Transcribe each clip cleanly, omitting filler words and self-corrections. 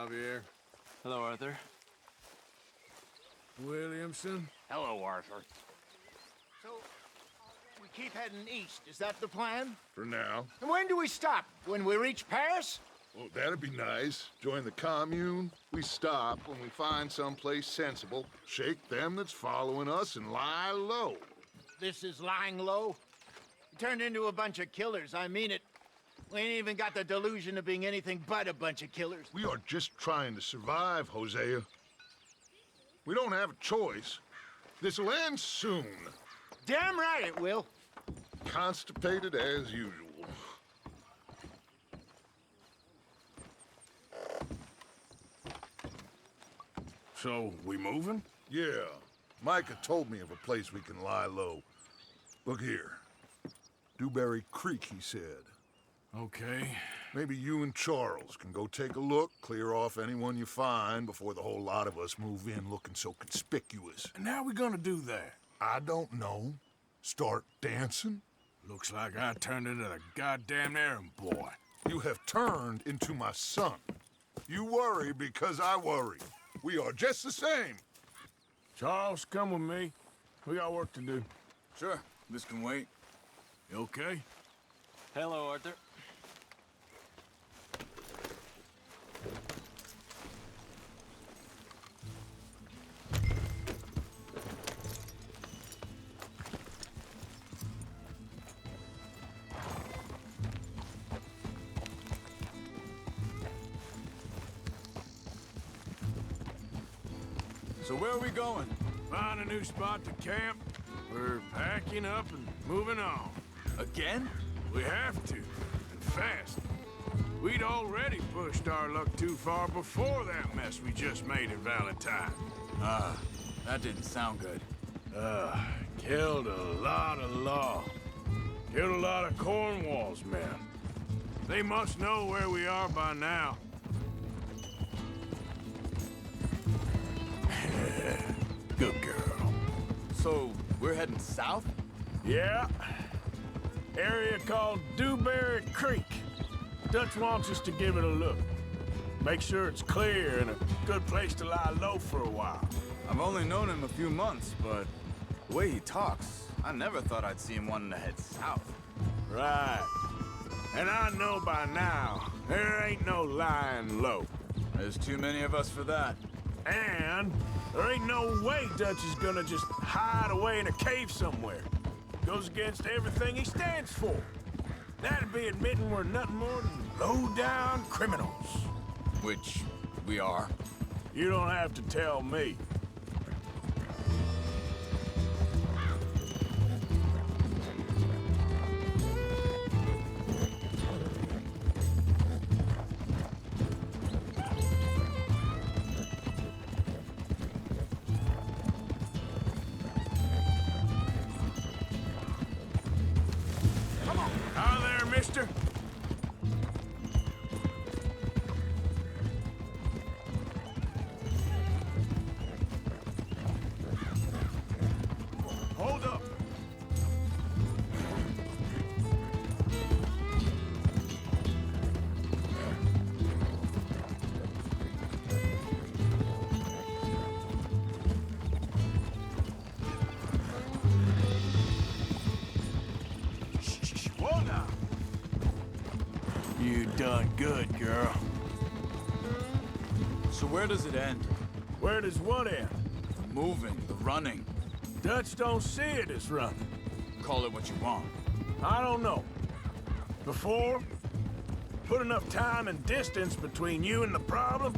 Javier. Hello, Arthur. Williamson. Hello, Arthur. So, we keep heading east. Is that the plan? For now. And when do we stop? When we reach Paris? Well, that'd be nice. Join the commune. We stop when we find someplace sensible, shake them that's following us, and lie low. This is lying low? We turned into a bunch of killers, I mean it. We ain't even got the delusion of being anything but a bunch of killers. We are just trying to survive, Hosea. We don't have a choice. This'll end soon. Damn right it will. Constipated as usual. So, we moving? Yeah. Micah told me of a place we can lie low. Look here. Dewberry Creek, he said. Okay. Maybe you and Charles can go take a look, clear off anyone you find before the whole lot of us move in looking so conspicuous. And how we gonna do that? I don't know. Start dancing? Looks like I turned into the goddamn errand boy. You have turned into my son. You worry because I worry. We are just the same. Charles, come with me. We got work to do. Sure, this can wait. You okay? Hello, Arthur. So where are we going? Find a new spot to camp. We're packing up and moving on. Again? We have to, and fast. We'd already pushed our luck too far before that mess we just made in Valentine. That didn't sound good. Killed a lot of law. Killed a lot of Cornwall's men. They must know where we are by now. Good girl. So, we're heading south? Yeah. Area called Dewberry Creek. Dutch wants us to give it a look. Make sure it's clear and a good place to lie low for a while. I've only known him a few months, but the way he talks, I never thought I'd see him wanting to head south. Right. And I know by now, there ain't no lying low. There's too many of us for that. And there ain't no way Dutch is gonna just hide away in a cave somewhere. Goes against everything he stands for. That'd be admitting we're nothing more than low-down criminals. Which we are. You don't have to tell me. Hi there, mister. Hold up. Whoa now. You done good, girl. So where does it end? Where does what end? The moving, the running. Dutch don't see it as running. Call it what you want. I don't know. Before, put enough time and distance between you and the problem,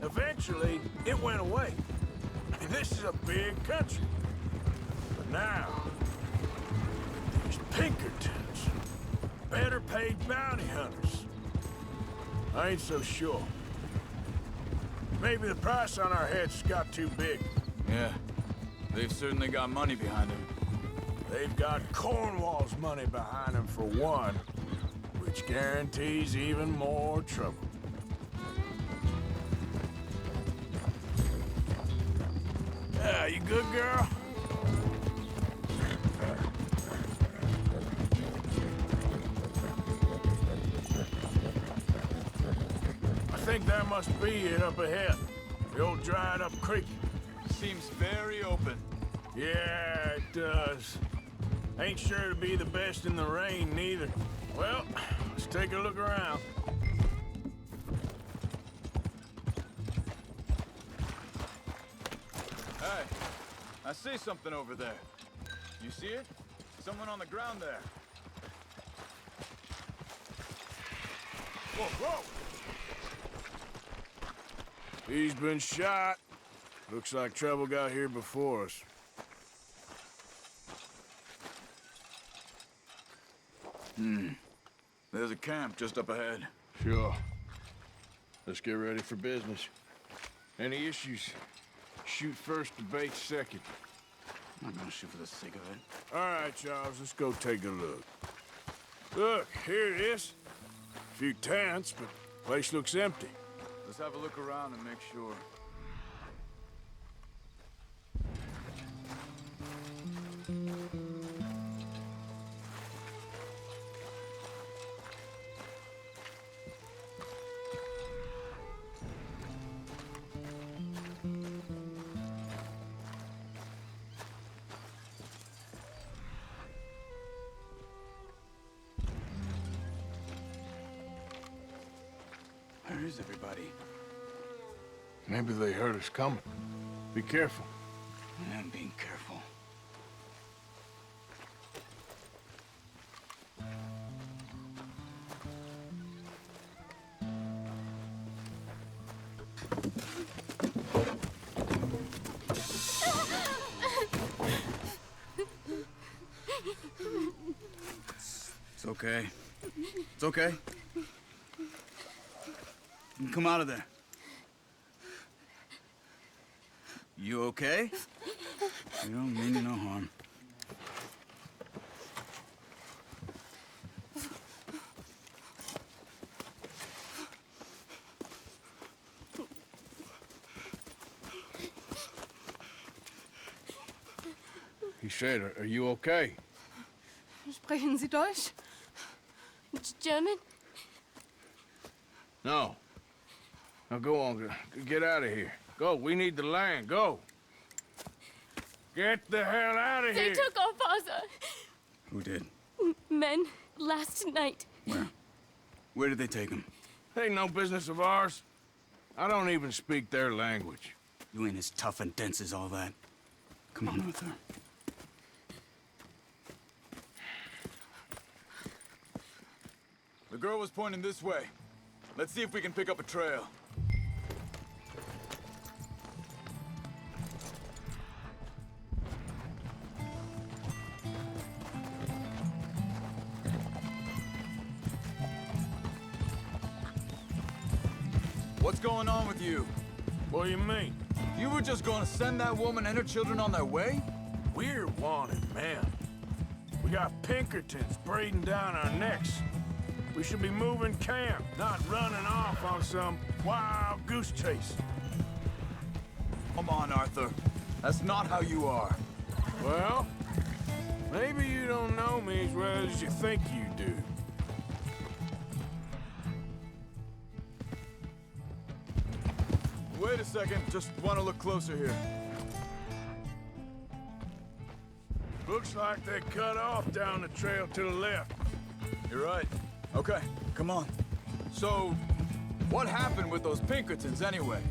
eventually it went away. I mean, this is a big country. But now, these Pinkertons, better paid bounty hunters. I ain't so sure. Maybe the price on our heads got too big. Yeah, they've certainly got money behind them. They've got Cornwall's money behind them for one, which guarantees even more trouble. Yeah, you good, girl? I think that must be it up ahead. The old dried-up creek. Seems very open. Yeah, it does. Ain't sure to be the best in the rain, neither. Well, let's take a look around. Hey, I see something over there. You see it? Someone on the ground there. Whoa, whoa! He's been shot. Looks like trouble got here before us. There's a camp just up ahead. Sure. Let's get ready for business. Any issues? Shoot first, debate second. I'm not gonna shoot for the sake of it. All right, Charles, let's go take a look. Look, here it is. A few tents, but the place looks empty. Let's have a look around and make sure. Where is everybody? Maybe they heard us coming. Be careful. I'm being careful. It's okay. It's okay. Come out of there. You okay? You don't mean you no harm. He said, are you okay? Sprechen Sie Deutsch? German? No. Now go on, get out of here. Go, we need the land, go. Get the hell out of They here. took our father. Who did? Men, last night. Where? Where did they take him? Ain't no business of ours. I don't even speak their language. You ain't as tough and dense as all that. Come on, Arthur. The girl was pointing this way. Let's see if we can pick up a trail. What's going on with you? What do you mean? You were just gonna send that woman and her children on their way? We're wanted, man. We got Pinkertons breathing down our necks. We should be moving camp, not running off on some wild goose chase. Come on, Arthur. That's not how you are. Well, maybe you don't know me as well as you think you do. Wait a second. Just want to look closer here. Looks like they cut off down the trail to the left. You're right. Okay, come on. So, what happened with those Pinkertons anyway?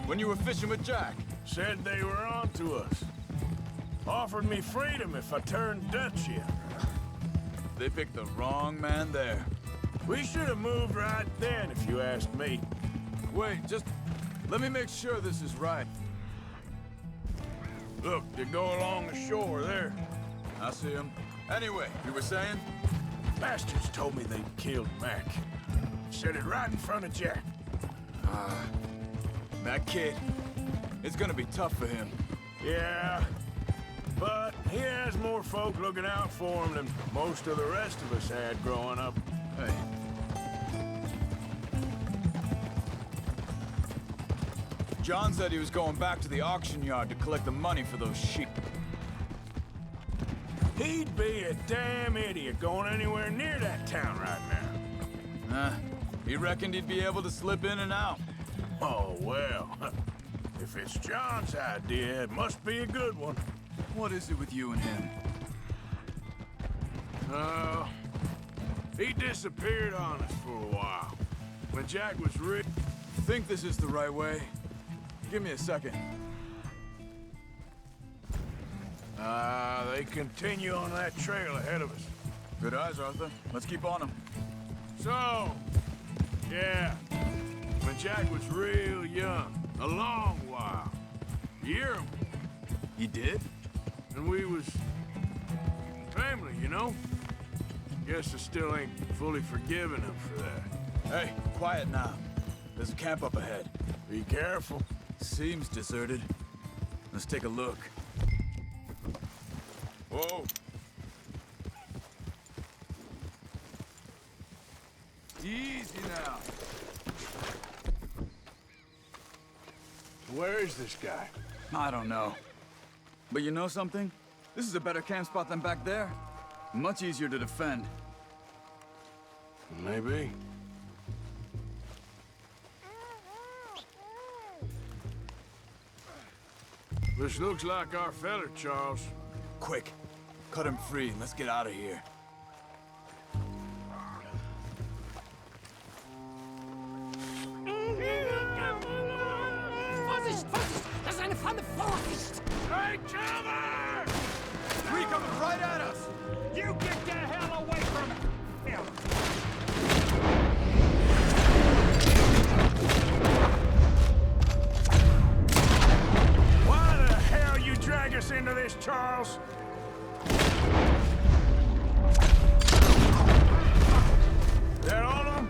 When you were fishing with Jack? Said they were on to us. Offered me freedom if I turned Dutch yet. They picked the wrong man there. We should have moved right then, if you ask me. Wait, just let me make sure this is right. Look, they go along the shore there. I see him. Anyway, you were saying? Bastards told me they'd killed Mac. Said it right in front of Jack. That kid. It's gonna be tough for him. Yeah, but he has more folk looking out for him than most of the rest of us had growing up. Hey. John said he was going back to the auction yard to collect the money for those sheep. He'd be a damn idiot going anywhere near that town right now. He reckoned he'd be able to slip in and out. Oh, well. If it's John's idea, it must be a good one. What is it with you and him? He disappeared on us for a while. When Jack was rich. Think this is the right way? Give me a second. They continue on that trail ahead of us. Good eyes, Arthur. Let's keep on him. So, yeah, when Jack was real young, a long while. You hear him? He did? And we was family, you know? Guess I still ain't fully forgiven him for that. Hey, quiet now. There's a camp up ahead. Be careful. Seems deserted. Let's take a look. Whoa. Easy now. Where is this guy? I don't know. But you know something? This is a better camp spot than back there. Much easier to defend. Maybe. This looks like our feller, Charles. Quick, cut him free and let's get out of here. Vorsicht! Vorsicht! Das ist eine Falle! Vorsicht! Hey, cover! Three coming right at us! You get the hell away from him! Why the hell you drag us into this, Charles? That all of them?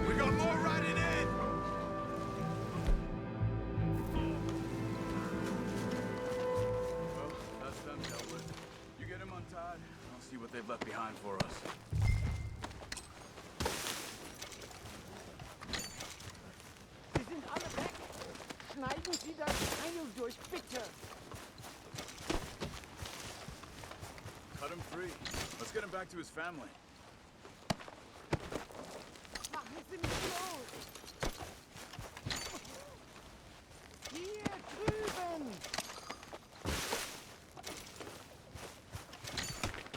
We got more riding in! Well, that's them dealt with. You get him untied, I'll see what they've left behind for us. Sie sind alle weg! Schneiden Sie das Seil durch, bitte! Cut him free. Let's get him back to his family. Machen Sie mich los! Hier drüben!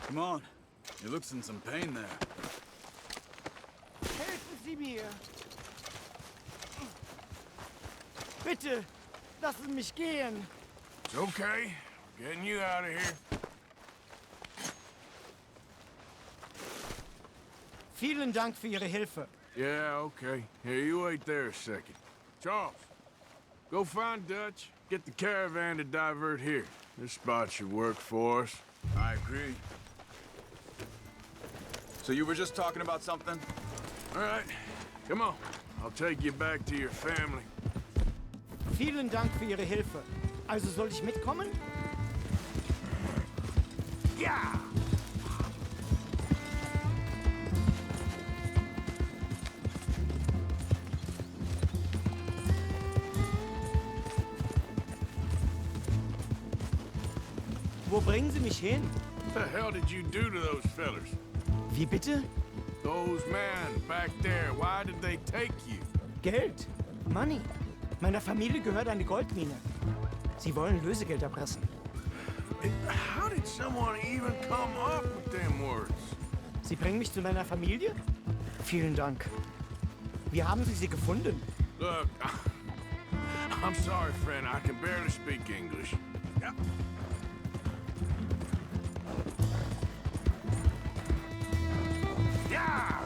Come on. He looks in some pain there. Helfen Sie mir! Bitte! Lassen mich gehen! It's okay. Getting you out of here. Vielen Dank für Ihre Hilfe. Yeah, okay. Here, you wait there a second. Charles, go find Dutch. Get the caravan to divert here. This spot should work for us. I agree. So you were just talking about something? All right, come on. I'll take you back to your family. Vielen Dank für Ihre Hilfe. Also soll ich mitkommen? Ja! Wo bringen Sie mich hin? What the hell did you do to those fellers? Wie bitte? Those men back there, why did they take you? Geld. Money. Meiner Familie gehört eine Goldmine. Sie wollen Lösegeld erpressen. How did someone even come up with them words? Sie bringen mich zu meiner Familie? Vielen Dank. Wie haben Sie sie gefunden? Look, I'm sorry, friend. I can barely speak English. Yeah!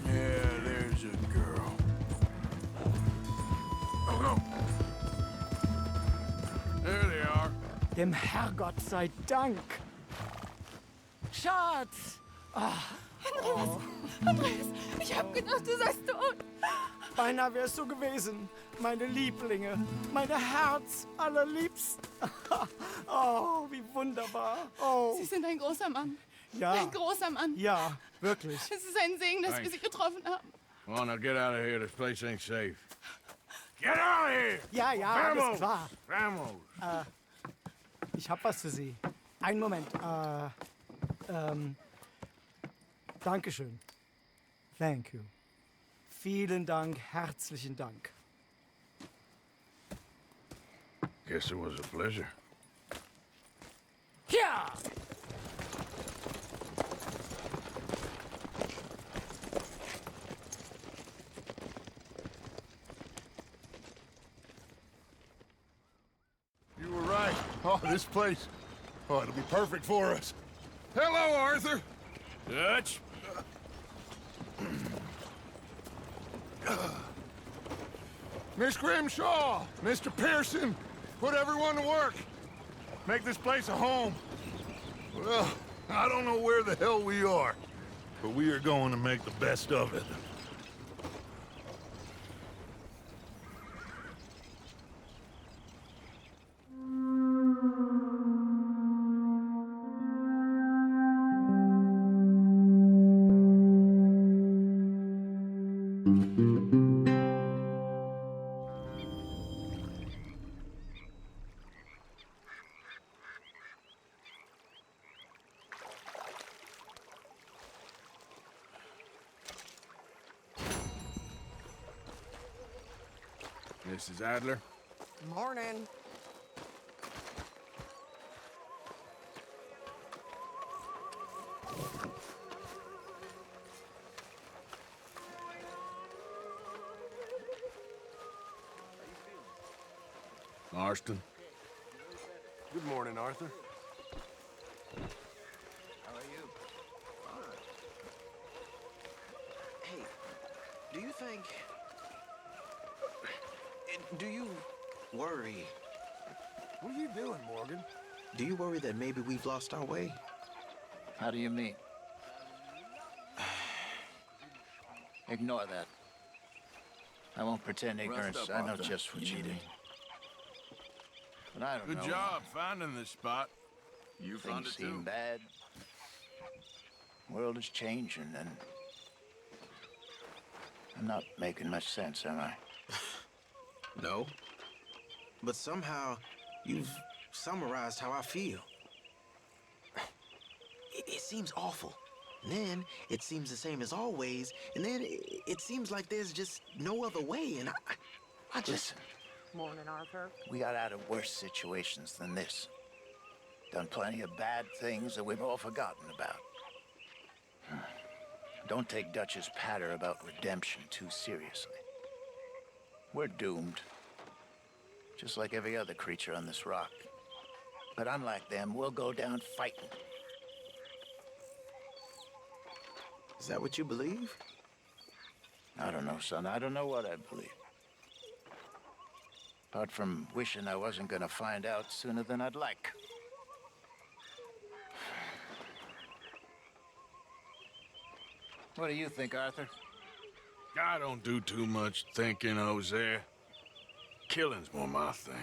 Yeah, there's a girl. Oh, no. There they are. Dem Herrgott sei Dank. Schatz, Andreas, ich hab gedacht, du seist tot. Beinahe wärst du gewesen. Meine Lieblinge, meine Herz allerliebsten. Oh, wie wunderbar. Oh, Sie sind ein großer Mann. ja. Ein großer Mann. Ja, wirklich. Es ist ein Segen, dass wir Sie getroffen haben. Come on, now get out of here. This place ain't safe. Get out of here! Ja, ja, alles klar. Vamos! Ich hab was für Sie. Einen Moment. Dankeschön. Thank you. Vielen Dank, herzlichen Dank. Guess it was a pleasure. Ja! You were right. Oh, this place. Oh, it'll be perfect for us. Hello, Arthur. Dutch? Miss Grimshaw, Mr. Pearson, put everyone to work. Make this place a home. Well, I don't know where the hell we are, but we are going to make the best of it. Mrs. Adler? Morning. Marston? Good morning, Arthur. How are you? Hey, do you think... Do you worry? What are you doing, Morgan? Do you worry that maybe we've lost our way? How do you mean? Ignore that. I won't pretend ignorance. up, I know Arthur. just what you mean. But I don't know. Good job finding this spot. You found Things it too? seem bad. World is changing, and I'm not making much sense, am I? No. But somehow, you've summarized how I feel. It seems awful. And then, it seems the same as always. And then, it seems like there's just no other way. And I just... Listen. Morning, Arthur. We got out of worse situations than this. Done plenty of bad things that we've all forgotten about. Don't take Dutch's patter about redemption too seriously. We're doomed. Just like every other creature on this rock. But unlike them, we'll go down fighting. Is that what you believe? I don't know, son. I don't know what I believe. Apart from wishing I wasn't gonna find out sooner than I'd like. What do you think, Arthur? I don't do too much thinking, Jose. Killing's more my thing.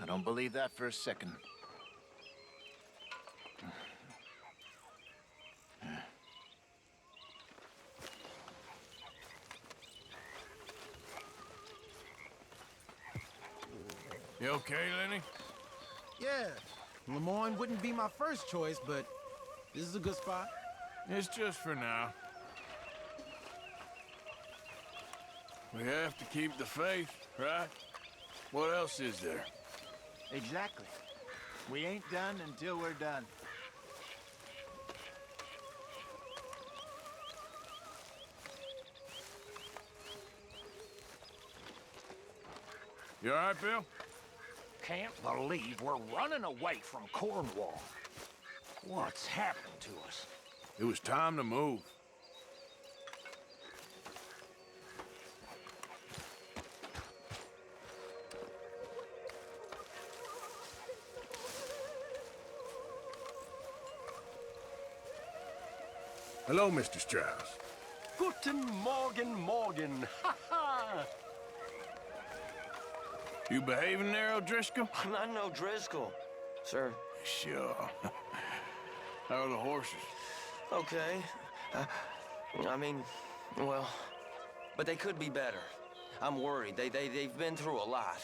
I don't believe that for a second. You okay, Lenny? Yeah, Lemoyne wouldn't be my first choice, but this is a good spot. It's just for now. We have to keep the faith, right? What else is there? Exactly. We ain't done until we're done. You all right, Bill? Can't believe we're running away from Cornwall. What's happened to us? It was time to move. Hello, Mr. Strauss. Guten Morgen, Morgen. Ha ha! You behaving there, O'Driscoll? I'm not no Driscoll, sir. Sure. How are the horses? Okay. I mean, well, but they could be better. I'm worried. They've been through a lot.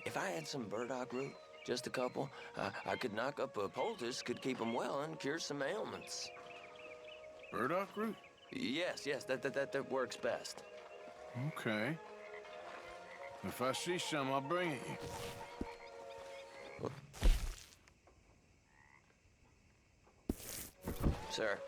If I had some burdock root, just a couple, I could knock up a poultice, could keep them well, and cure some ailments. Burdock root? Yes, that works best. Okay. If I see some, I'll bring it you. Sir.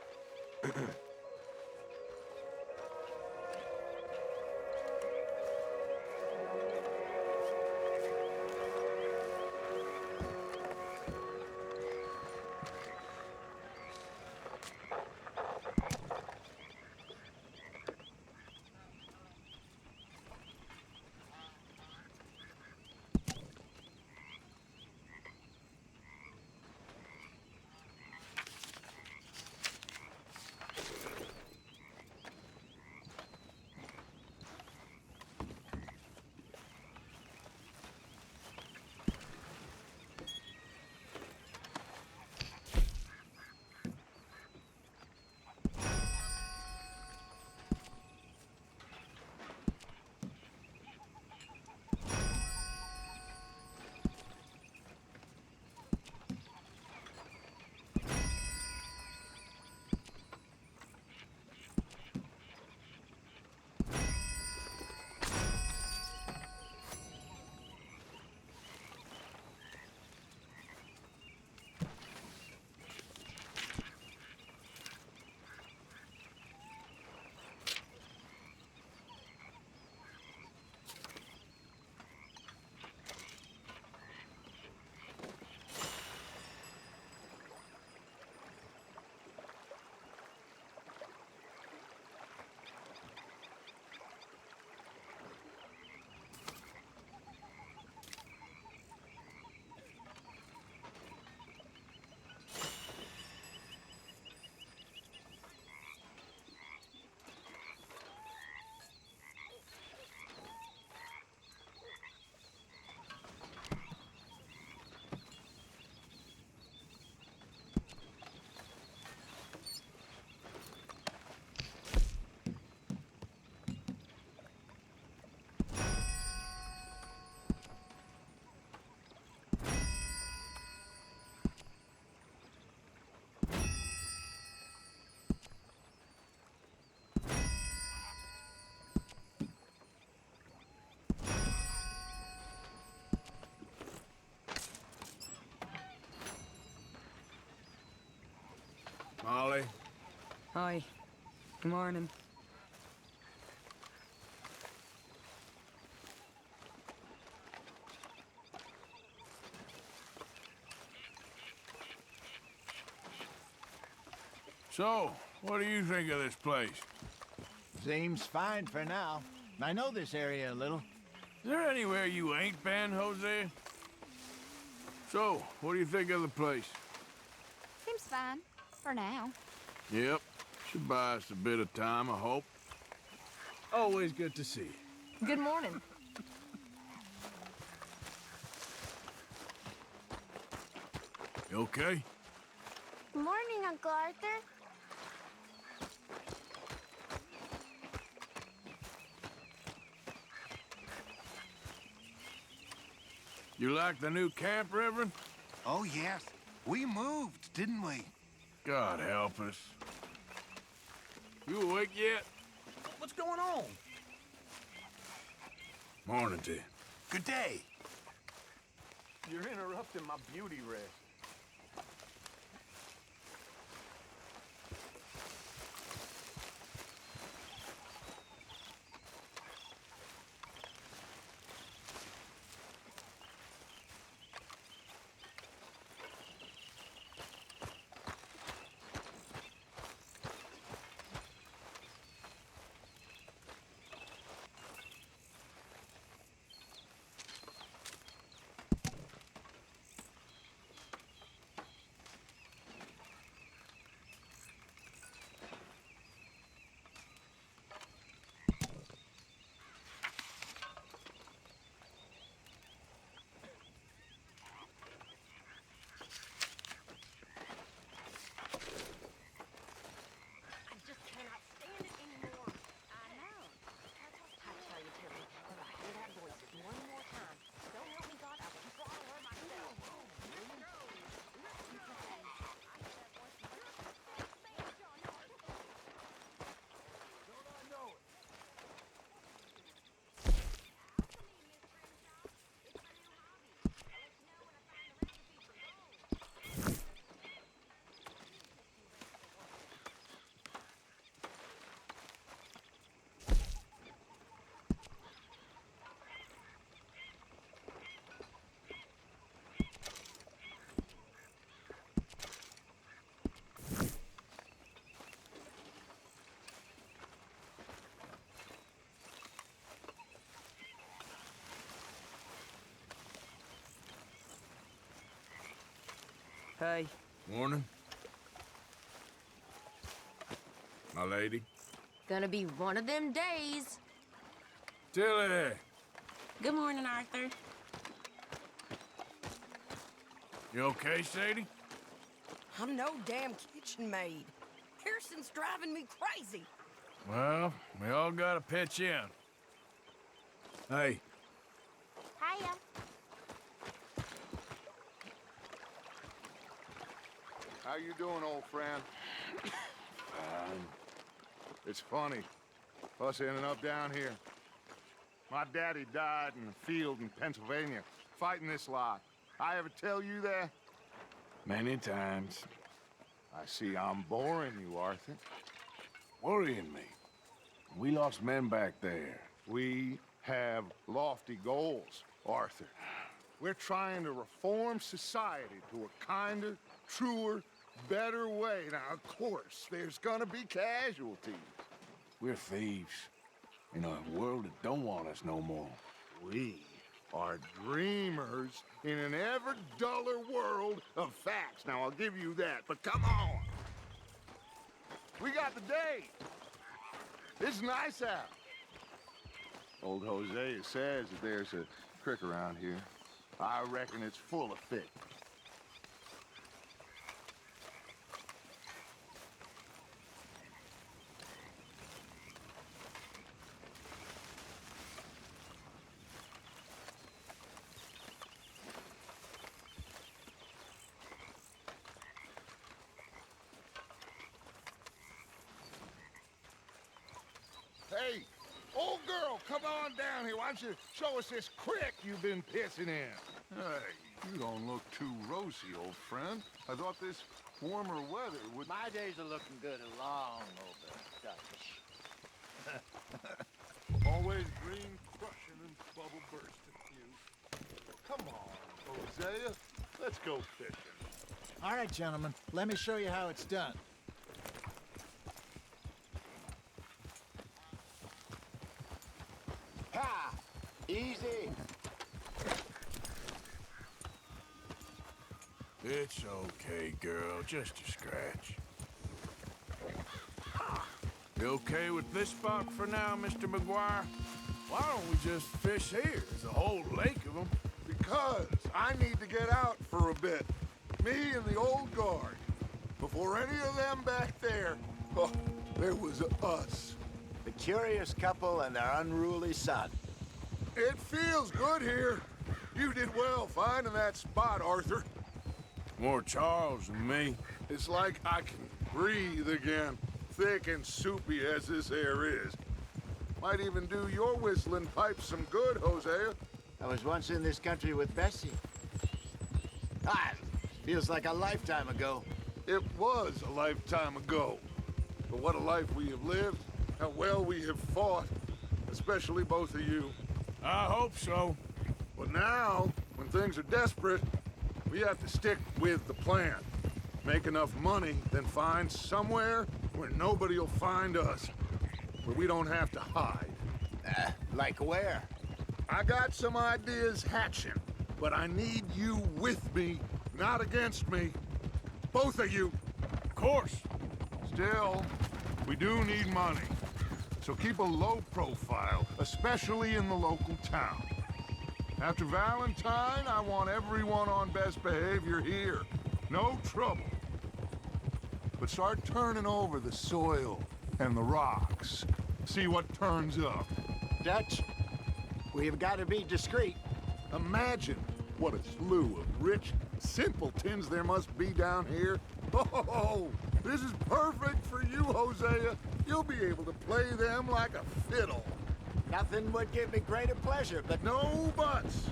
Molly? Hi. Good morning. So, what do you think of this place? Seems fine for now. I know this area a little. Is there anywhere you ain't been, Jose? So, what do you think of the place? Seems fine. For now. Yep. Should buy us a bit of time, I hope. Always good to see you. Good morning. You okay? Morning, Uncle Arthur. You like the new camp, Reverend? Oh, yes. We moved, didn't we? God help us. You awake yet? What's going on? Morning to you. Good day. You're interrupting my beauty rest. Hey. Morning. My lady. Gonna be one of them days. Tilly! Good morning, Arthur. You okay, Sadie? I'm no damn kitchen maid. Pearson's driving me crazy. Well, we all gotta pitch in. Hey. Hiya. How you doing, old friend? It's funny, us ending up down here. My daddy died in the field in Pennsylvania, fighting this lot. I ever tell you that? Many times. I see I'm boring you, Arthur. Worrying me. We lost men back there. We have lofty goals, Arthur. We're trying to reform society to a kinder, truer, better way. Now, of course, there's gonna be casualties. We're thieves in a world that don't want us no more. We are dreamers in an ever duller world of facts. Now, I'll give you that, but come on. We got the day. It's nice out. Old Hosea says that there's a creek around here. I reckon it's full of fish. Hey, old girl, come on down here. Why don't you show us this creek you've been pissing in? Hey, you don't look too rosy, old friend. I thought this warmer weather would... My days are looking good along over Dutch. Always green crushing and bubble bursting, you. Come on, Hosea. Let's go fishing. All right, gentlemen, let me show you how it's done. Ha! Easy. It's okay, girl. Just a scratch. You okay with this spot for now, Mr. McGuire? Why don't we just fish here? There's a whole lake of them. Because I need to get out for a bit. Me and the old guard. Before any of them back there, oh, there was us. The curious couple and their unruly son. It feels good here. You did well finding that spot, Arthur. More Charles than me. It's like I can breathe again, thick and soupy as this air is. Might even do your whistling pipes some good, Hosea. I was once in this country with Bessie. Feels like a lifetime ago. It was a lifetime ago. But what a life we have lived, how well we have fought, especially both of you. I hope so. But now, when things are desperate, we have to stick with the plan. Make enough money, then find somewhere where nobody will find us. Where we don't have to hide. Like where? I got some ideas hatching, but I need you with me, not against me. Both of you. Of course. Still, we do need money. So keep a low profile, especially in the local town. After Valentine, I want everyone on best behavior here. No trouble. But start turning over the soil and the rocks. See what turns up. Dutch, we've got to be discreet. Imagine what a slew of rich simpletons there must be down here. Oh, this is perfect for you, Hosea. You'll be able to play them like a fiddle. Nothing would give me greater pleasure, but... No buts.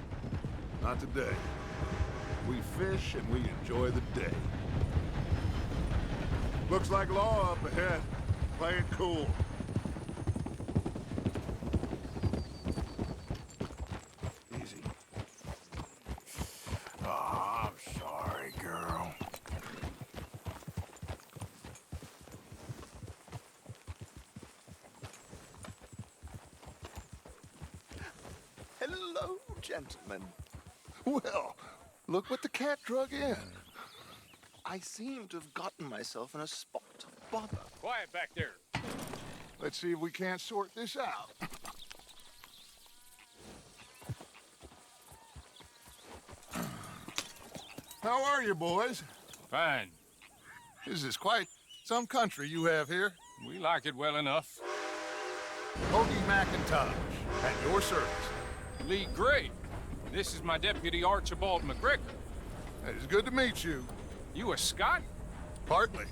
Not today. We fish and we enjoy the day. Looks like law up ahead. Play it cool. Easy. Oh, I'm sorry, girl. Hello, gentlemen. Well, look what the cat drug in. I seem to have gotten myself in a spot of bother. Quiet back there. Let's see if we can't sort this out. How are you, boys? Fine. This is quite some country you have here. We like it well enough. Hoagie McIntosh, at your service. Lee Gray. This is my deputy, Archibald McGregor. It is good to meet you. You a Scot? Partly.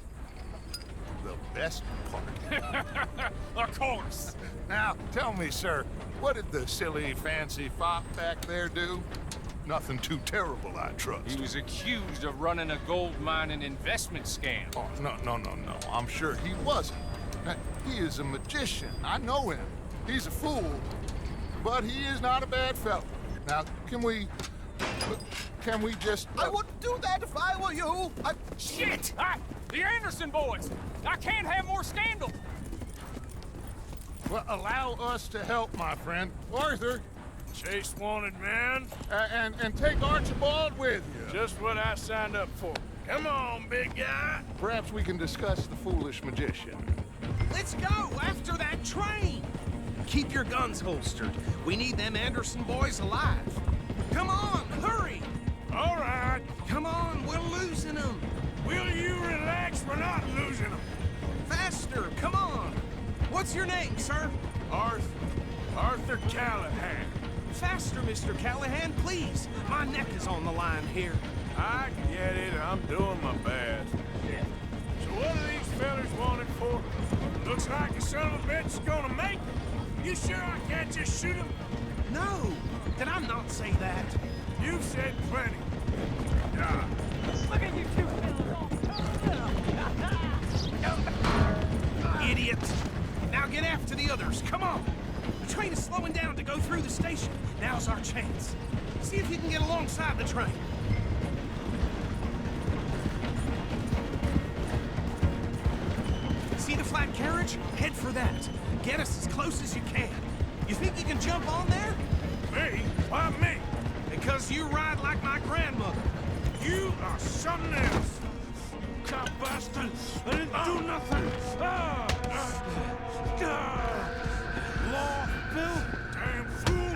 The best part. Of course. Now, tell me, sir, what did the silly, fancy fop back there do? Nothing too terrible, I trust. He was accused of running a gold mine and investment scam. Oh, no. I'm sure he wasn't. He is a magician. I know him. He's a fool, but he is not a bad fellow. Now, can we just... I wouldn't do that if I were you. Shit! The Anderson boys! I can't have more scandal! Well, allow us to help, my friend. Arthur! Chase wanted man. And take Archibald with you. Just what I signed up for. Come on, big guy. Perhaps we can discuss the foolish magician. Let's go after that train. Keep your guns holstered. We need them Anderson boys alive. Come on, hurry. All right. Come on, we're losing them. Will you relax? We're not losing them. Faster, come on. What's your name, sir? Arthur Callahan. Faster, Mr. Callahan, please. My neck is on the line here. I get it. I'm doing my best. So what are these fellas wanted for? Looks like the son of a bitch is gonna make it. You sure I can't just shoot him? No. Did I not say that? You've said plenty. Look at you two. Idiot. Now get after the others. Come on. The train is slowing down to go through the station. Now's our chance. See if you can get alongside the train. See the flat carriage? Head for that. Get us as close as you can. You think you can jump on there? Me? Why me? Because you ride like my grandmother. You are something else. Cop bastard! I didn't do nothing! Law, Bill! Damn fool!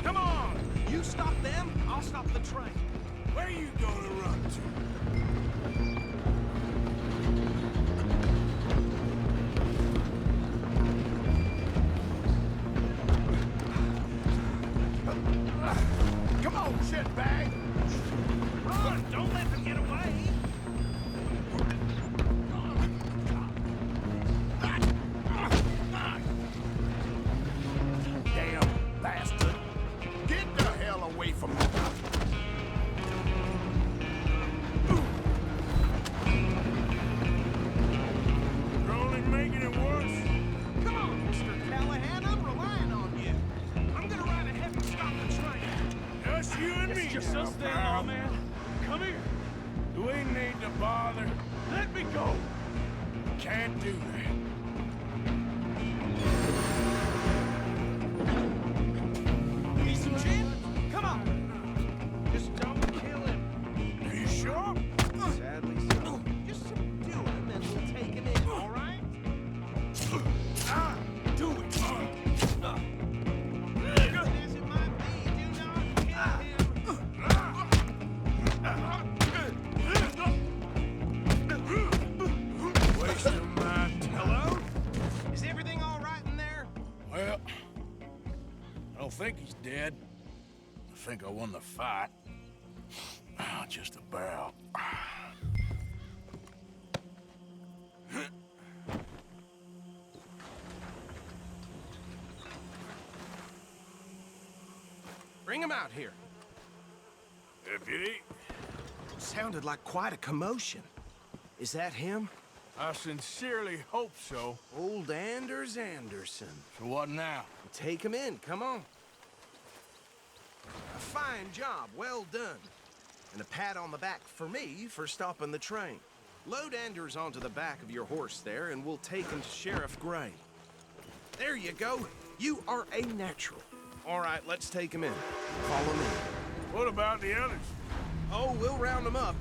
Come on! You stop them, I'll stop the train. Where you gonna run to? Come on, shitbag! Run! Don't let them get away! Damn bastard! Get the hell away from me! You're only making it worse. Come on, Mr. Callahan, I'm relying on you. I'm gonna ride ahead and stop the train. Just you and me. Just us there, pal. man. Come here. Do we need to bother? Let me go. Can't do that. Need some gin? Come on. Just don't kill him. Are you sure? Sadly so. Just subdue him and we'll take him in, all right? Do it. As it might be, do not kill him. Wasting my Hello? Is everything all right in there? Well, I don't think he's dead. I think I won the fight. Just about. Bring him out here. Deputy, Sounded like quite a commotion. Is that him? I sincerely hope so. Old Anders Anderson. So what now? Take him in, come on. A fine job, well done. And a pat on the back for me for stopping the train. Load Anders onto the back of your horse there, and we'll take him to Sheriff Gray. There you go. You are a natural. All right, let's take him in. Follow me. What about the others? Oh, we'll round them up.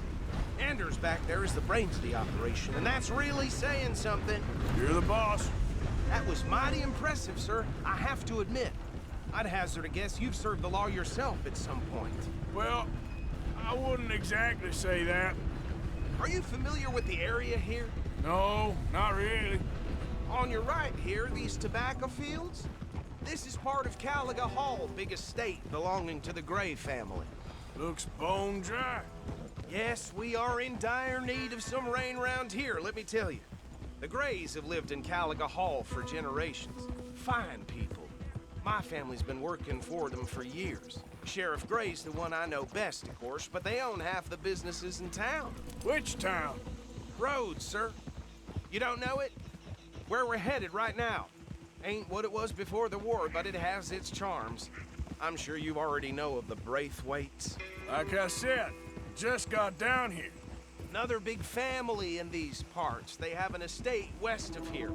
Anders back there is the brains of the operation, and that's really saying something. You're the boss. That was mighty impressive, sir. I have to admit. I'd hazard a guess you've served the law yourself at some point. Well, I wouldn't exactly say that. Are you familiar with the area here? No, not really. On your right here, these tobacco fields? This is part of Caliga Hall, big estate belonging to the Gray family. Looks bone dry. Yes, we are in dire need of some rain round here, let me tell you. The Grays have lived in Caliga Hall for generations. Fine people. My family's been working for them for years. Sheriff Gray's the one I know best, of course, but they own half the businesses in town. Which town? Rhodes, sir. You don't know it? Where we're headed right now. Ain't what it was before the war, but it has its charms. I'm sure you already know of the Braithwaites. Like I said, just got down here. Another big family in these parts. They have an estate west of here.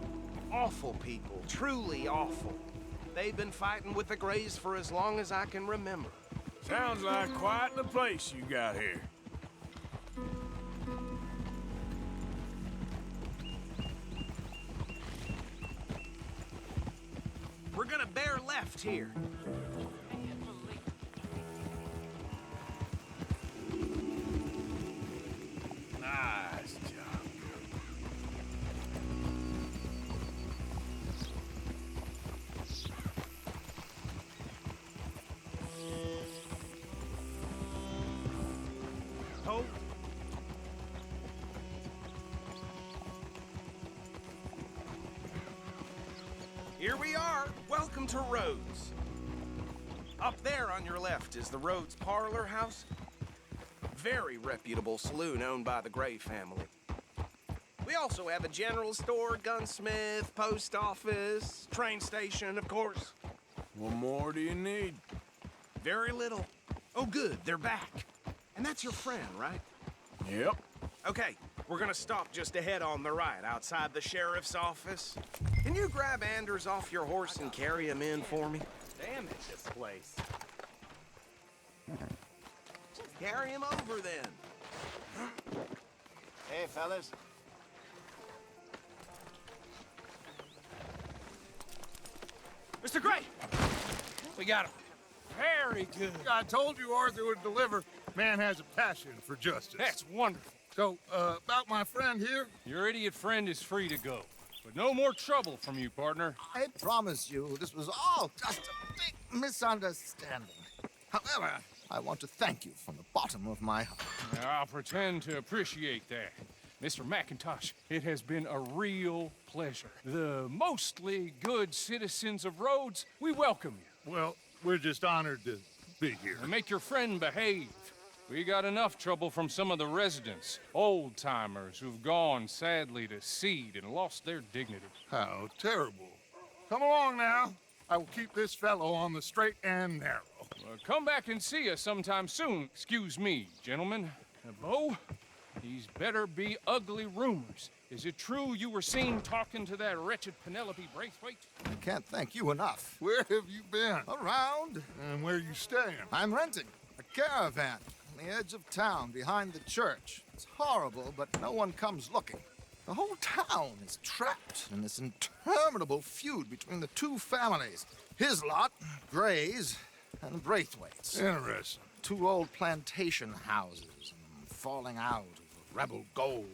Awful people, truly awful. They've been fighting with the Grays for as long as I can remember. Sounds like quite the place you got here. We're gonna bear left here. Nice job. Hold. Here we are. Welcome to Rhodes. Up there on your left is the Rhodes Parlor House. Very reputable saloon owned by the Gray family. We also have a general store, gunsmith, post office, train station, of course. What more do you need? Very little. Oh, good, they're back. And that's your friend, right? Yep. Okay, we're gonna stop just ahead on the right, outside the sheriff's office. Can you grab Anders off your horse and carry him in for me? Damn it, this place. Carry him over, then. Hey, fellas. Mr. Gray! We got him. Very good. I told you Arthur would deliver. Man has a passion for justice. That's wonderful. So, about my friend here? Your idiot friend is free to go. But no more trouble from you, partner. I promise you, this was all just a big misunderstanding. However, I want to thank you from the bottom of my heart. I'll pretend to appreciate that. Mr. McIntosh, it has been a real pleasure. The mostly good citizens of Rhodes, we welcome you. Well, we're just honored to be here. And make your friend behave. We got enough trouble from some of the residents, old-timers who've gone, sadly, to seed and lost their dignity. How terrible. Come along now. I will keep this fellow on the straight and narrow. Come back and see us sometime soon. Excuse me, gentlemen. Bo, these better be ugly rumors. Is it true you were seen talking to that wretched Penelope Braithwaite? I can't thank you enough. Where have you been? Around. And where are you staying? I'm renting a caravan on the edge of town behind the church. It's horrible, but no one comes looking. The whole town is trapped in this interminable feud between the two families. His lot, Gray's, and Braithwaite's. Interesting. Two old plantation houses, and falling out over rebel gold,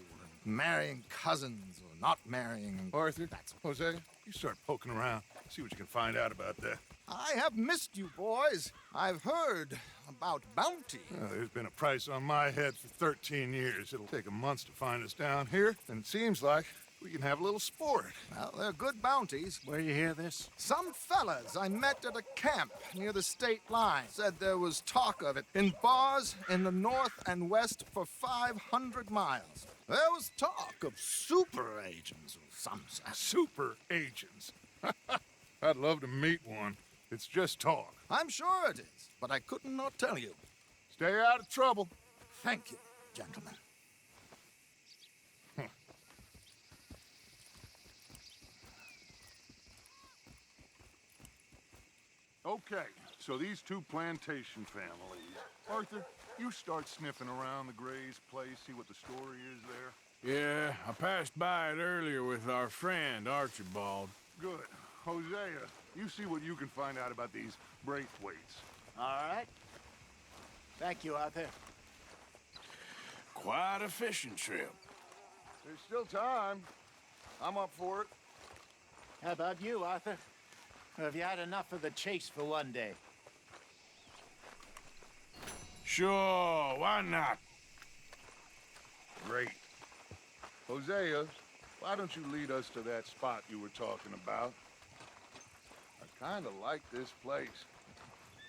and marrying cousins or not marrying. Arthur, Jose, you start poking around. See what you can find out about that. I have missed you, boys. I've heard about bounty. Well, there's been a price on my head for 13 years. It'll take 'em months to find us down here, and it seems like we can have a little sport. Well, they're good bounties. Where you hear this? Some fellas I met at a camp near the state line said there was talk of it in bars in the north and west for 500 miles. There was talk of super agents of some sort. Super agents. I'd love to meet one. It's just talk. I'm sure it is, but I couldn't not tell you. Stay out of trouble. Thank you, gentlemen. Okay, So these two plantation families. Arthur, you start sniffing around the Gray's place, see what the story is there. Yeah, I passed by it earlier with our friend, Archibald. Good. Hosea, you see what you can find out about these Braithwaites. All right. Thank you, Arthur. Quite a fishing trip. There's still time. I'm up for it. How about you, Arthur? Or have you had enough of the chase for one day? Sure, why not? Great. Hosea, why don't you lead us to that spot you were talking about? I kind of like this place.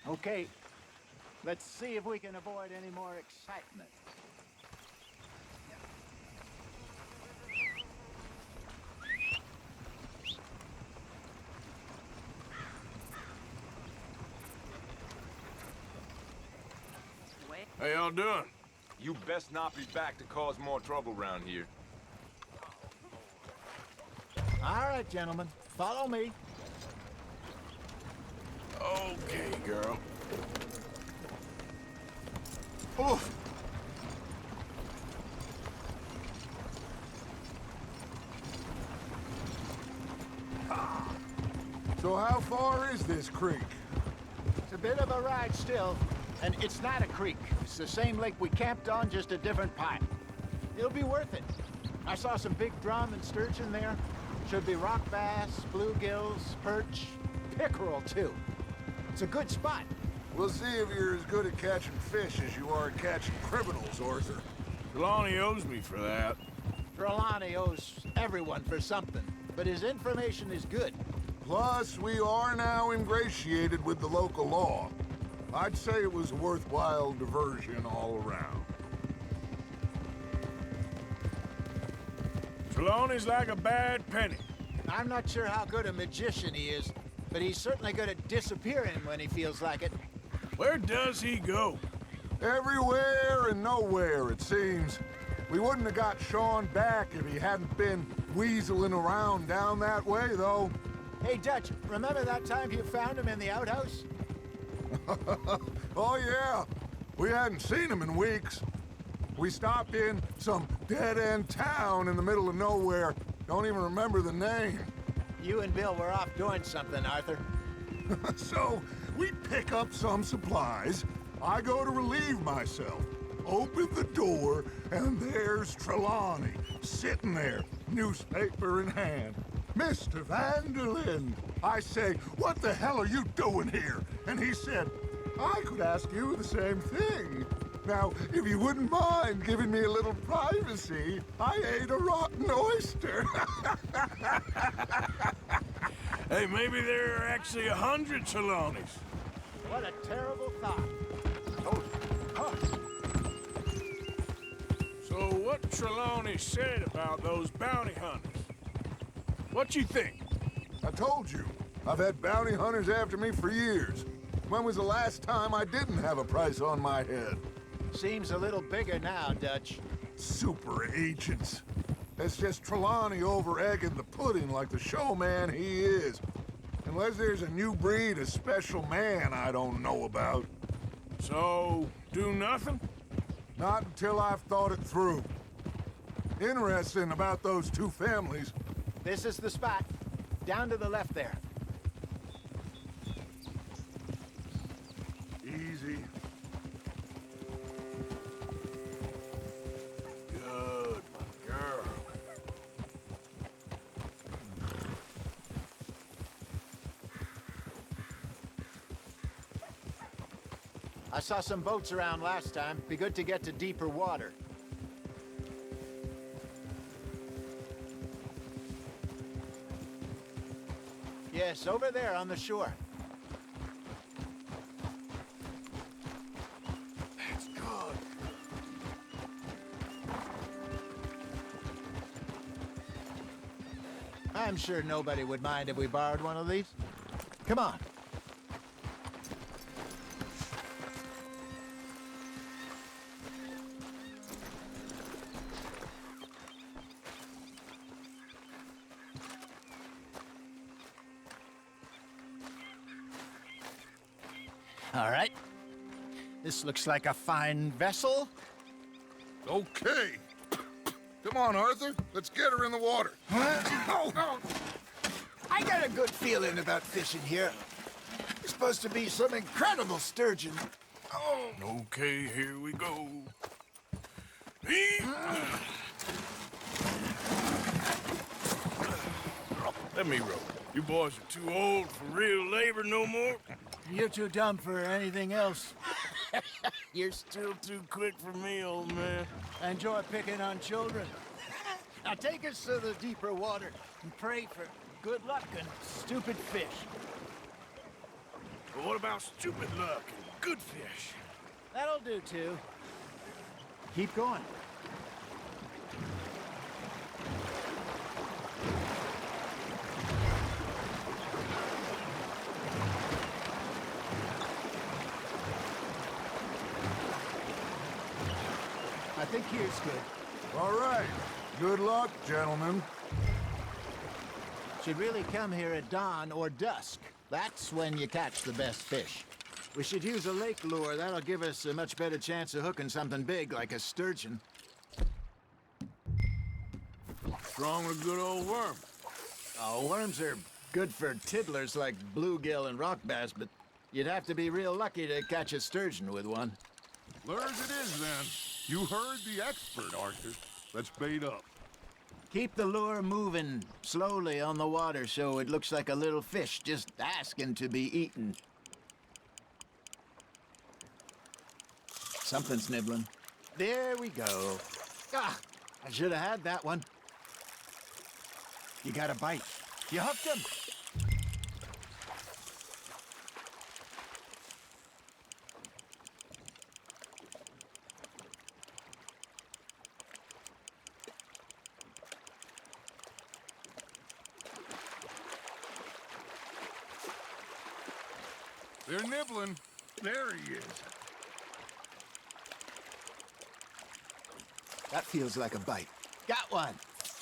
Okay. Let's see if we can avoid any more excitement. How y'all doing? You best not be back to cause more trouble around here. All right, gentlemen. Follow me. Okay, girl. Oof. So how far is this creek? It's a bit of a ride still, and it's not a creek. It's the same lake we camped on, just a different part. It'll be worth it. I saw some big drum and sturgeon there. Should be rock bass, bluegills, perch, pickerel too. It's a good spot. We'll see if you're as good at catching fish as you are at catching criminals, Arthur. Trelawney owes me for that. Trelawney owes everyone for something, but his information is good. Plus, we are now ingratiated with the local law. I'd say it was a worthwhile diversion all around. Trelawney's like a bad penny. I'm not sure how good a magician he is, but he's certainly good at disappearing when he feels like it. Where does he go? Everywhere and nowhere, it seems. We wouldn't have got Sean back if he hadn't been weaseling around down that way, though. Hey, Dutch, remember that time you found him in the outhouse? Oh, yeah. We hadn't seen him in weeks. We stopped in some dead-end town in the middle of nowhere. Don't even remember the name. You and Bill were off doing something, Arthur. So, we pick up some supplies. I go to relieve myself. Open the door, and there's Trelawney, sitting there, newspaper in hand. Mr. Vanderlyn. I say, what the hell are you doing here? And he said, I could ask you the same thing. Now, if you wouldn't mind giving me a little privacy, I ate a rotten oyster. Hey, maybe there are actually 100 Trelawneys. What a terrible thought. So what Trelawney said about those bounty hunters? What you think? I told you. I've had bounty hunters after me for years. When was the last time I didn't have a price on my head? Seems a little bigger now, Dutch. Super agents. It's just Trelawney over-egging the pudding like the showman he is. Unless there's a new breed of special man I don't know about. So, do nothing? Not until I've thought it through. Interesting about those two families. This is the spot. Down to the left there. Easy. Good, my girl. I saw some boats around last time. Be good to get to deeper water. Yes, over there on the shore. That's good. I'm sure nobody would mind if we borrowed one of these. Come on. All right. This looks like a fine vessel. Okay. Come on, Arthur. Let's get her in the water. Oh. I got a good feeling about fishing here. It's supposed to be some incredible sturgeon. Oh. Okay, here we go. Let me row. You boys are too old for real labor no more. You're too dumb for anything else. You're still too quick for me, old man. Enjoy picking on children. Now take us to the deeper water and pray for good luck and stupid fish. But what about stupid luck and good fish? That'll do, too. Keep going. I think here's good. All right. Good luck, gentlemen. Should really come here at dawn or dusk. That's when you catch the best fish. We should use a lake lure. That'll give us a much better chance of hooking something big like a sturgeon. What's wrong with a good old worm? Oh, worms are good for tiddlers like bluegill and rock bass, but you'd have to be real lucky to catch a sturgeon with one. Lures it is, then. You heard the expert, Arthur. Let's bait up. Keep the lure moving slowly on the water so it looks like a little fish just asking to be eaten. Something's nibbling. There we go. Ah, I should have had that one. You got a bite. You hooked him. They're nibbling. There he is. That feels like a bite. Got one.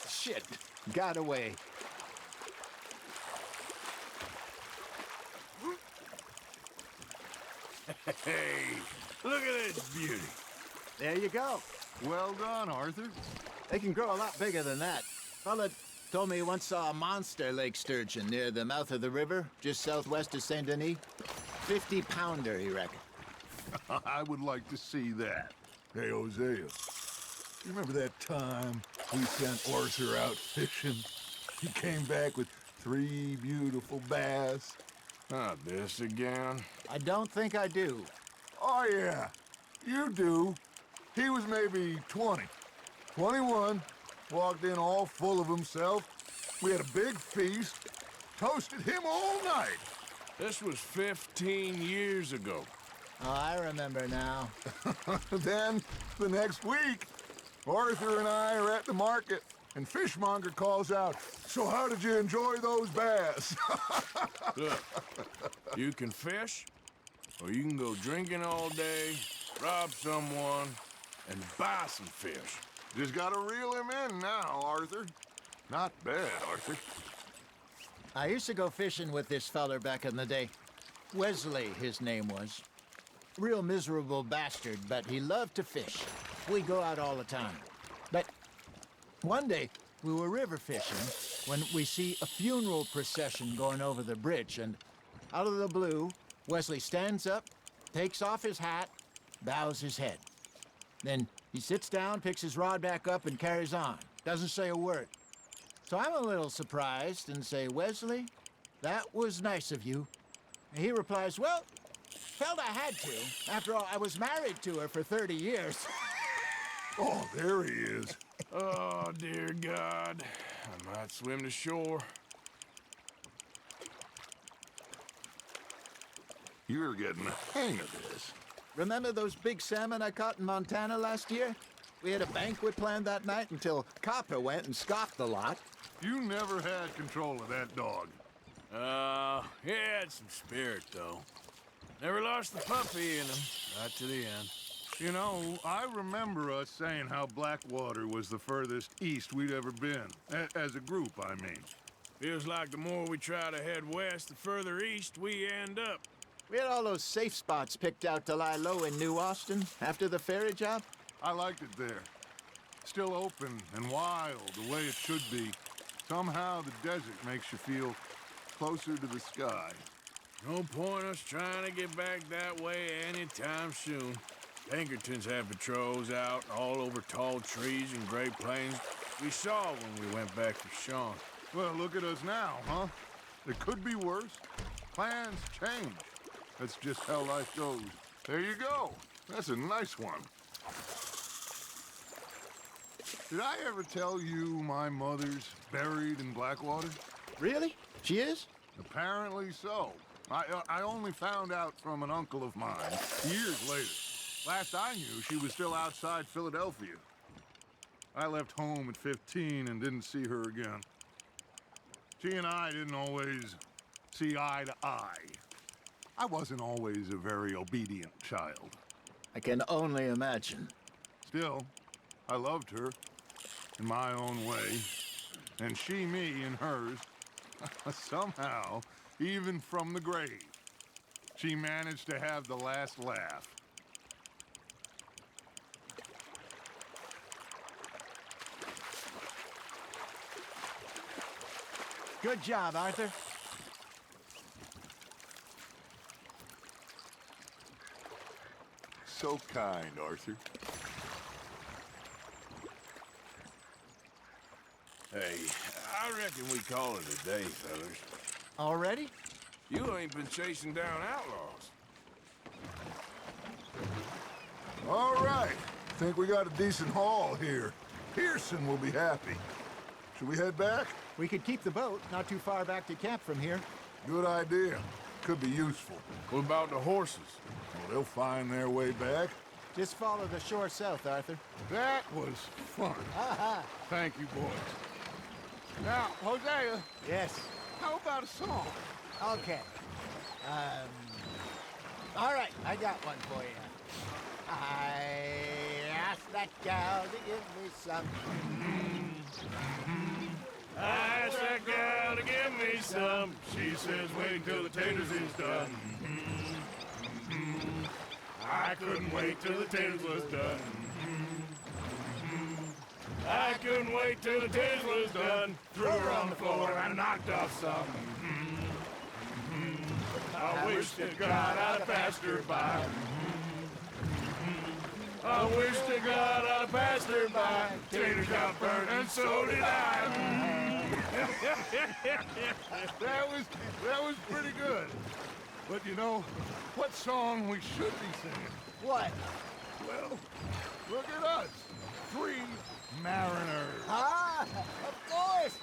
Shit. Got away. Hey, look at this beauty. There you go. Well done, Arthur. They can grow a lot bigger than that. Fella told me he once saw a monster lake sturgeon near the mouth of the river, just southwest of Saint Denis. 50-pounder, he reckoned. I would like to see that. Hey, Hosea, you remember that time we sent Arthur out fishing? He came back with 3 beautiful bass. Not this again. I don't think I do. Oh, yeah, you do. He was maybe 20, 21, walked in all full of himself. We had a big feast, toasted him all night. This was 15 years ago. Oh, I remember now. Then, the next week, Arthur and I are at the market, and Fishmonger calls out, "So how did you enjoy those bass?" Look, you can fish, or you can go drinking all day, rob someone, and buy some fish. Just gotta reel him in now, Arthur. Not bad, Arthur. I used to go fishing with this feller back in the day. Wesley, his name was. Real miserable bastard, but he loved to fish. We'd go out all the time. But one day, we were river fishing when we see a funeral procession going over the bridge, and out of the blue, Wesley stands up, takes off his hat, bows his head. Then he sits down, picks his rod back up, and carries on. Doesn't say a word. So I'm a little surprised and say, "Wesley, that was nice of you." And he replies, "Well, felt I had to. After all, I was married to her for 30 years. Oh, there he is. Oh, dear God. I might swim to shore. You're getting the hang of this. Remember those big salmon I caught in Montana last year? We had a banquet planned that night until Copper went and scoffed the lot. You never had control of that dog. He had some spirit, though. Never lost the puppy in him, right to the end. You know, I remember us saying how Blackwater was the furthest east we'd ever been. As a group, I mean. Feels like the more we try to head west, the further east we end up. We had all those safe spots picked out to lie low in New Austin after the ferry job. I liked it there. Still open and wild, the way it should be. Somehow the desert makes you feel closer to the sky. No point us trying to get back that way anytime soon. Pinkertons have patrols out all over tall trees and Great Plains. We saw when we went back for Sean. Well, look at us now, huh? It could be worse. Plans change. That's just how life goes. There you go. That's a nice one. Did I ever tell you my mother's buried in Blackwater? Really? She is? Apparently so. I only found out from an uncle of mine years later. Last I knew, she was still outside Philadelphia. I left home at 15 and didn't see her again. She and I didn't always see eye to eye. I wasn't always a very obedient child. I can only imagine. Still, I loved her in my own way, and she me in hers. Somehow, even from the grave, she managed to have the last laugh. Good job, Arthur. So kind, Arthur. Hey, I reckon we call it a day, fellas. Already? You ain't been chasing down outlaws. All right. Think we got a decent haul here. Pearson will be happy. Should we head back? We could keep the boat not too far back to camp from here. Good idea. Could be useful. What about the horses? Well, they'll find their way back. Just follow the shore south, Arthur. That was fun. Thank you, boys. Now, Hosea. Yes. How about a song? Okay. All right, I got one for you. I asked that gal to give me some. I asked that gal to give me some. She says, wait till the taters is done. I couldn't wait till the taters was done. I couldn't wait till the taters was done. Threw her on the floor and knocked off some. I wish to God I'd have passed her by. I wish to God I'd have passed her by. Taters got burned and so did I. That was pretty good. But you know, what song we should be singing? What? Well, look at us. 3 mariners. Ah, of course.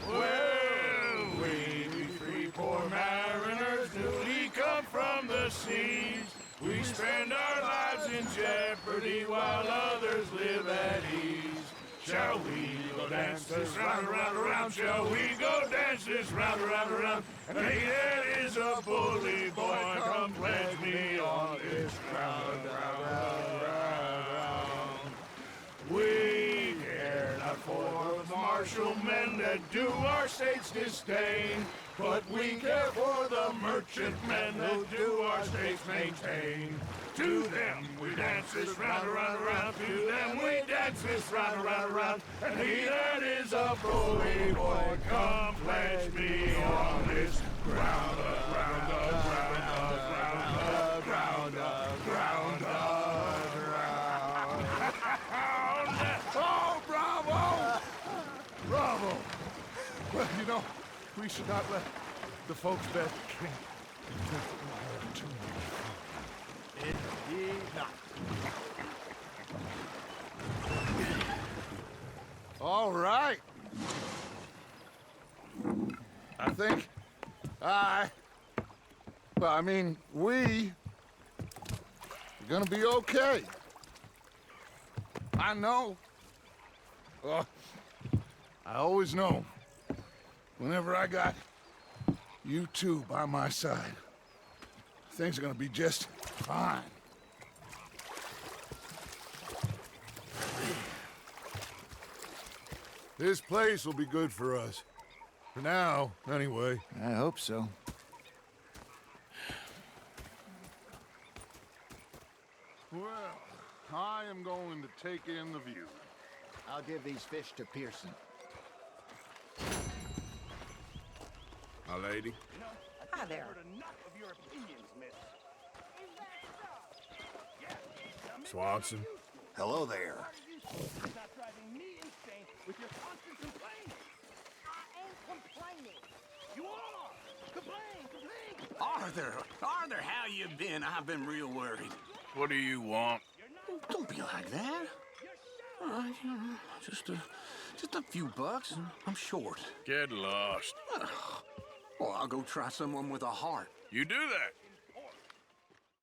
Well, we 3 poor mariners, newly come from the seas. We spend our lives in jeopardy while others live at ease. Shall we go dance this round, around, around? Shall we go dance this round, around, around? And he that is a bully boy, come pledge me on this ground, round, round. We care not for the martial men that do our state's disdain, but we care for the merchant men that do our states maintain. To them we dance this round, around, around. To them we dance this round, around, around. And he that is a bully boy, come pledge me on this ground, ground, ground, ground, ground, ground, ground. Oh, bravo! Bravo! Well, you know, we should not let the folks back at camp drift too much. Indeed not. All right. I think we are gonna be okay. I know. I always know. Whenever I got you two by my side, things are gonna be just fine. This place will be good for us. For now, anyway. I hope so. Well, I am going to take in the view. I'll give these fish to Pearson. My lady. Hi there. Swanson. Hello there. Arthur, how you been? I've been real worried. What do you want? Don't be like that. Just a few bucks, and I'm short. Get lost. Well, I'll go try someone with a heart. You do that.